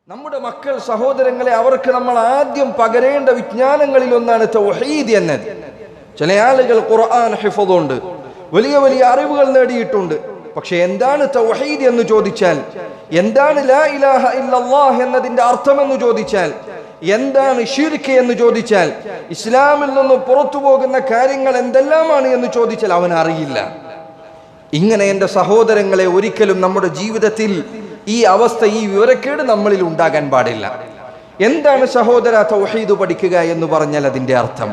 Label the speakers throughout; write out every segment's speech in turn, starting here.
Speaker 1: നമ്മുടെ മക്കൾ സഹോദരങ്ങളെ അവർക്ക് നമ്മൾ ആദ്യം പകരേണ്ട വിജ്ഞാനങ്ങളിൽ ഒന്നാണ് തൗഹീദ് എന്നത്. ചില ആളുകൾ ഖുർആൻ ഹിഫ്ളുണ്ട്, വലിയ വലിയ അറിവുകൾ നേടിയിട്ടുണ്ട്. പക്ഷെ എന്താണ് തൗഹീദ് എന്ന് ചോദിച്ചാൽ, എന്താണ് ലാ ഇലാഹ ഇല്ലല്ലാഹ് എന്നതിന്റെ അർത്ഥമെന്ന് ചോദിച്ചാൽ, എന്താണ് ശിർക്ക് എന്ന് ചോദിച്ചാൽ, ഇസ്ലാമിൽ നിന്ന് പുറത്തു പോകുന്ന കാര്യങ്ങൾ എന്തെല്ലാമാണ് എന്ന് ചോദിച്ചാൽ അവൻ അറിയില്ല. ഇങ്ങനെ എൻ്റെ സഹോദരങ്ങളെ ഒരിക്കലും നമ്മുടെ ജീവിതത്തിൽ ഈ അവസ്ഥ, ഈ വിവരക്കേട് നമ്മളിൽ ഉണ്ടാകാൻ പാടില്ല. എന്താണ് സഹോദര തൗഹീദ് പഠിക്കുക എന്ന് പറഞ്ഞാൽ അതിൻ്റെ അർത്ഥം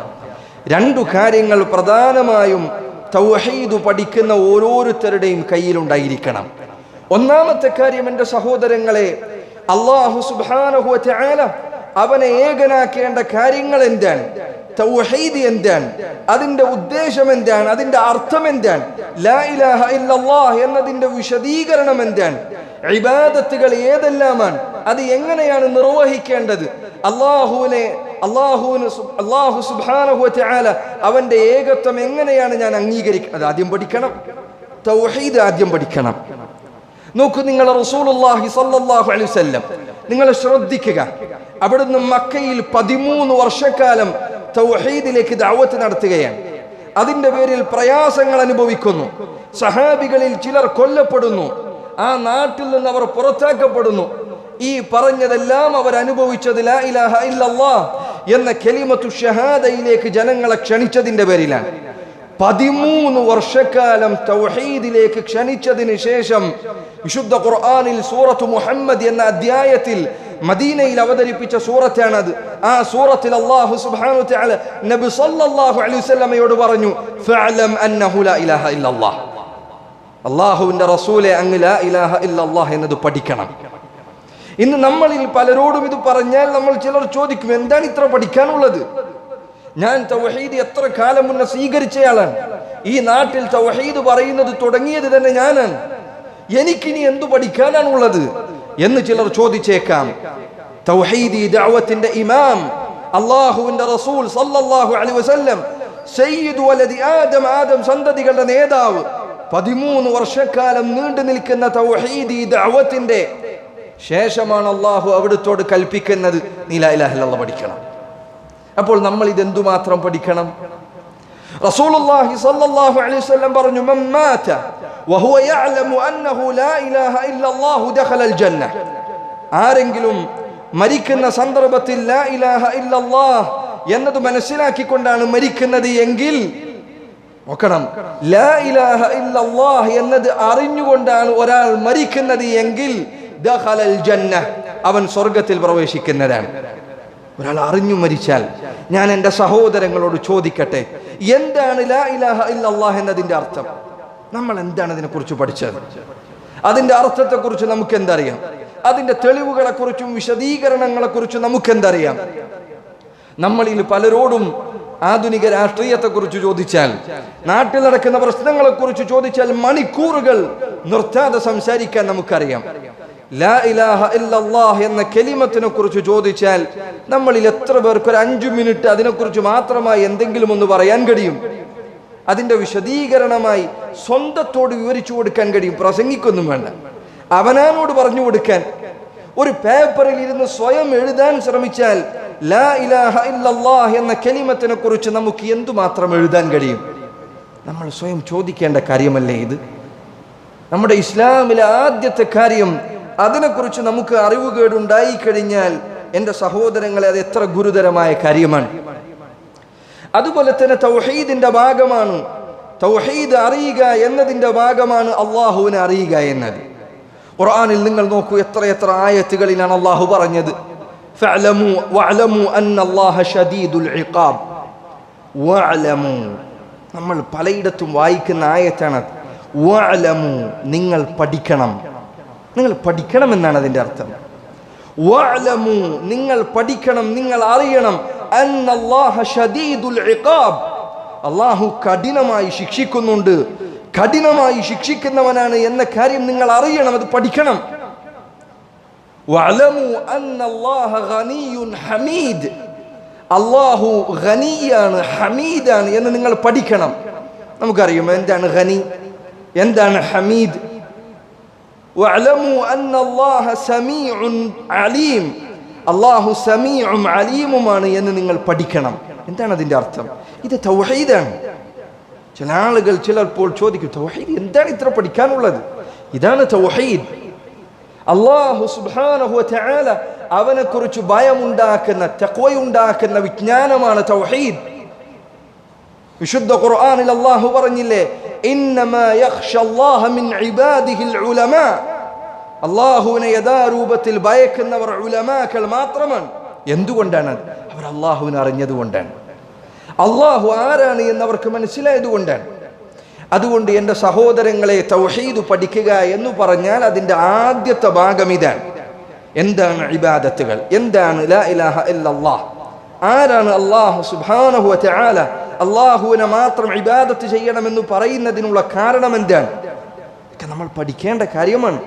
Speaker 1: രണ്ടു കാര്യങ്ങൾ പ്രധാനമായും തൗഹീദ് പഠിക്കുന്ന ഓരോരുത്തരുടെയും കയ്യിലുണ്ടായിരിക്കണം. ഒന്നാമത്തെ കാര്യം എൻ്റെ സഹോദരങ്ങളെ, അല്ലാഹു സുബ്ഹാനഹു വ തആല അവനെ ഏകനാക്കേണ്ട കാര്യങ്ങൾ എന്താണ്, തൗഹീദ് എന്താണ്, അതിന്റെ ഉദ്ദേശം എന്താണ്, അതിന്റെ അർത്ഥം എന്താണ്, ലാ ഇലാഹ ഇല്ലല്ലാഹ് എന്നതിന്റെ വിശദീകരണം എന്താണ്, ഇബാദത്തുകൾ ഏതെല്ലാമാണ്, അത് എങ്ങനെയാണ് നിർവഹിക്കേണ്ടത്, അല്ലാഹു സുബ്ഹാനഹു വ തആല അവന്റെ ഏകത്വം എങ്ങനെയാണ് ഞാൻ അംഗീകരിക്കുന്നത്, ആദ്യം പഠിക്കണം. തൗഹീദ് ആദ്യം പഠിക്കണം. നോക്കൂ, നിങ്ങൾ റസൂലുള്ളാഹി സ്വല്ലല്ലാഹു അലൈഹി വസല്ലം നിങ്ങൾ ശ്രദ്ധിക്കുക, അവിടുന്ന് മക്കയിൽ 13 വർഷക്കാലം തൗഹീദിലേക്ക് ദഅവത്ത് നടത്തുകയാണ്. അതിന്റെ പേരിൽ പ്രയാസങ്ങൾ അനുഭവിക്കുന്നു. സഹാബികളിൽ ചിലർ കൊല്ലപ്പെടുന്നു, ആ നാട്ടിൽ നിന്ന് അവർ പുറത്താക്കപ്പെടുന്നു. ഈ പറഞ്ഞതെല്ലാം അവർ അനുഭവിച്ചത് ലാ ഇലാഹ ഇല്ലല്ലാഹ് എന്ന കലിമത്തു ഷഹാദയിലേക്ക് ജനങ്ങളെ ക്ഷണിച്ചതിന്റെ പേരിലാണ്. 13 വർഷക്കാലം തൗഹീദിലേക്ക് ക്ഷണിച്ചതിന് ശേഷം വിശുദ്ധ ഖുർആനിൽ സൂറത്തു മുഹമ്മദ് എന്ന അധ്യായത്തിൽ മദീനയിൽ അവതരിപ്പിച്ച സൂറത്താണത്. ആ സൂറത്തിൽ അല്ലാഹു സുബ്ഹാനഹു വ തആല നബി സല്ലല്ലാഹു അലൈഹി വസല്ലമയോട് പറഞ്ഞു, ഫഅലം അന്നഹു ലാ ഇലാഹ ഇല്ലല്ലാഹ്, അല്ലാഹുവിന്റെ റസൂലെ അങ്ങ് ലാ ഇലാഹ ഇല്ലല്ലാഹ് എന്നത് പഠിക്കണം. ഇന്ന് നമ്മളിൽ പലരോടും ഇത് പറഞ്ഞാൽ നമ്മൾ ചിലർ ചോദിക്കും, എന്താണ് ഇത്ര പഠിക്കാനുള്ളത്? ഞാൻ തൗഹീദ് എത്ര കാലം മുന്നേ സ്വീകരിച്ചയാളാണ്, ഈ നാട്ടിൽ തൗഹീദ് പറയുന്നത് തുടങ്ങിയത് തന്നെ ഞാനാണ്, എനിക്കിനി എന്തു പഠിക്കാനാണുള്ളത് എന്ന് ചിലർ ചോദിച്ചേക്കാം. തൗഹീദി ദഅവത്തിന്റെ ഇമാം അല്ലാഹുവിന്റെ റസൂൽ സല്ലല്ലാഹു അലൈഹി വസല്ലം, സയ്യിദു വലദി ആദം, ആദം സന്തതികളുടെ നേതാവ്, 13 വർഷക്കാലം നീണ്ടു നിൽക്കുന്ന തൗഹീദി ദഅവത്തിന്റെ ശേഷമാണ് അല്ലാഹു അവിടുത്തോട് കൽപ്പിക്കുന്നത്, നീ ലാ ഇലാഹ ഇല്ലല്ലാഹ് പഠിക്കണം. അപ്പോൾ നമ്മൾ ഇതെന്തുമാത്രം പഠിക്കണം? റസൂലുള്ളാഹി സ്വല്ലല്ലാഹു അലൈഹി വസല്ലം പറഞ്ഞു, മൻ മാത വഹുവ യഅലമു അന്നഹു ലാ ഇലാഹ ഇല്ലല്ലാഹു ദഖലൽ ജന്ന, ആരെങ്കിലും മരിക്കുന്ന സന്ദർഭത്തിൽ ലാ ഇലാഹ ഇല്ലല്ലാഹ് എന്നത് മനസ്സിലാക്കിക്കൊണ്ടാണ് മരിക്കുന്നത് എങ്കിൽ, നോക്കണം, ലാ ഇലാഹ ഇല്ലല്ലാഹ് എന്നത് അറിഞ്ഞുകൊണ്ടാണ് ഒരാൾ മരിക്കുന്നത് എങ്കിൽ ദഖലൽ ജന്ന, അവൻ സ്വർഗ്ഗത്തിൽ പ്രവേശിക്കുന്നതാണ്. ഒരാൾ അറിഞ്ഞു മരിച്ചാൽ, ഞാൻ എൻ്റെ സഹോദരങ്ങളോട് ചോദിക്കട്ടെ, എന്താണ് ലാ ഇലാഹ ഇല്ലല്ലാഹ് എന്നതിൻ്റെ അർത്ഥം? നമ്മൾ എന്താണ് അതിനെക്കുറിച്ച് പഠിച്ചത്? അതിൻ്റെ അർത്ഥത്തെക്കുറിച്ച് നമുക്ക് എന്തറിയാം? അതിൻ്റെ തെളിവുകളെക്കുറിച്ചും വിശദീകരണങ്ങളെക്കുറിച്ചും നമുക്ക് എന്തറിയാം? നമ്മളിൽ പലരോടും ആധുനിക രാഷ്ട്രീയത്തെക്കുറിച്ച് ചോദിച്ചാൽ, നാട്ടിൽ നടക്കുന്ന പ്രശ്നങ്ങളെക്കുറിച്ച് ചോദിച്ചാൽ മണിക്കൂറുകൾ നിർത്താതെ സംസാരിക്കാൻ നമുക്കറിയാം. ലാ ഇലാഹ ഇല്ലല്ലാഹ് എന്ന കലിമത്തിനെ കുറിച്ച് ചോദിച്ചാൽ നമ്മളിൽ എത്ര പേർക്ക് ഒരു 5 മിനിറ്റ് അതിനെക്കുറിച്ച് മാത്രമായി എന്തെങ്കിലും ഒന്ന് പറയാൻ കഴിയും? അതിന്റെ വിശദീകരണമായി സ്വന്തത്തോട് വിവരിച്ചു കൊടുക്കാൻ കഴിയും. പ്രസംഗിക്കൊന്നും വേണ്ട, അവനാനോട് പറഞ്ഞു കൊടുക്കാൻ. ഒരു പേപ്പറിൽ ഇരുന്ന് സ്വയം എഴുതാൻ ശ്രമിച്ചാൽ ലാ ഇലാഹ ഇല്ലല്ലാഹ് എന്ന കലിമത്തിനെ കുറിച്ച് നമുക്ക് എന്തുമാത്രം എഴുതാൻ കഴിയും? നമ്മൾ സ്വയം ചോദിക്കേണ്ട കാര്യമല്ലേ ഇത്? നമ്മുടെ ഇസ്ലാമിലെ ആദ്യത്തെ കാര്യം, അതിനെക്കുറിച്ച് നമുക്ക് അറിവുകേടുണ്ടായി കഴിഞ്ഞാൽ എൻ്റെ സഹോദരങ്ങളെ അത് എത്ര ഗുരുതരമായ കാര്യമാണ്. അതുപോലെ തന്നെ തൗഹീദിന്റെ ഭാഗമാണ്, തൗഹീദ് അറിയുക എന്നതിൻ്റെ ഭാഗമാണ് അല്ലാഹുവിനെ അറിയുക എന്നത്. ഖുർആനിൽ നിങ്ങൾ നോക്കൂ, എത്ര ആയത്തുകളിലാണ് അല്ലാഹു പറഞ്ഞത്, ഫഅലമു വഅലമു അന്നല്ലാഹ ശദീദുൽ ഇഖാബ്. വഅലമു, നമ്മൾ പലയിടത്തും വായിക്കുന്ന ആയത്താണ് വഅലമു, നിങ്ങൾ പഠിക്കണം. നിങ്ങൾ പഠിക്കണം എന്നാണ് അതിൻ്റെ അർത്ഥം. വഅലമു, നിങ്ങൾ പഠിക്കണം, നിങ്ങൾ അറിയണം, അന്നല്ലാഹ ശദീദുൽ ഇഖാബ്, അല്ലാഹു കഠിനമായി ശിക്ഷിക്കുന്നുണ്ട്, കഠിനമായി ശിക്ഷിക്കുന്നവനാണ് എന്ന കാര്യം നിങ്ങൾ അറിയണം, അത് പഠിക്കണം. വഅലമു അന്നല്ലാഹ ഗനിയ്യുൻ ഹമീദ്, അല്ലാഹു ഗനിയാണ്, ഹമീദാണ് എന്ന് നിങ്ങൾ പഠിക്കണം. നമുക്കറിയാം എന്താണ് ഗനി, എന്താണ് ഹമീദ്. വഅലമു അന്ന അല്ലാഹ സമീഉൻ അലീം, അല്ലാഹു സമീഉം അലീമുമാണ് എന്ന് നിങ്ങൾ പഠിക്കണം. എന്താണ് അതിന്റെ അർത്ഥം? ഇത് തൗഹീദാണ്. ചില ആളുകൾ ചിലപ്പോൾ ചോദിക്കും, തൗഹീദ് എന്താണ് ഇത്ര പഠിക്കാനുള്ളത്? ഇതാണ് തൗഹീദ്. അല്ലാഹു സുബ്ഹാനഹു വ തആല അവനെ കുറിച്ച് ഭയമുണ്ടാക്കുന്ന, തഖ്വയുണ്ടാക്കുന്ന വിജ്ഞാനമാണ് തൗഹീദ്. വിശുദ്ധ ഖുർആനിൽ അല്ലാഹു പറഞ്ഞില്ലേ, ഇന്നമാ യഖ്ഷല്ലാഹ മിൻ ഇബാദിഹിൽ ഉലമാ, അല്ലാഹുവിനെ യഥാരൂപത്തിൽ ഭയക്കുന്നവർ ഉലമാക്കൾ മാത്രമാണ്. എന്തുകൊണ്ടാണ്? അവർ അല്ലാഹുവിനെ അറിഞ്ഞതുകൊണ്ടാണ്. അല്ലാഹു ആരാണ് എന്നവർക്ക് മനസ്സിലായതുകൊണ്ടാണ്. അതുകൊണ്ട് എൻ്റെ സഹോദരങ്ങളെ, തൗഹീദ് പഠിക്കുക എന്ന് പറഞ്ഞാൽ അതിൻ്റെ ആദ്യത്തെ ഭാഗം ഇതാണ്. എന്താണ് ഇബാദത്തുകൾ? എന്താണ് ലാ ഇലാഹ ഇല്ലല്ലാഹ്? ആരാണ് അല്ലാഹു സുബ്ഹാനഹു വ തആല? അല്ലാഹുവിനെ മാത്രം ഇബാദത്ത് ചെയ്യണമെന്ന് പറയുന്നതിനുള്ള കാരണം എന്താണ്? ഇതൊക്കെ നമ്മൾ പഠിക്കേണ്ട കാര്യമാണ്.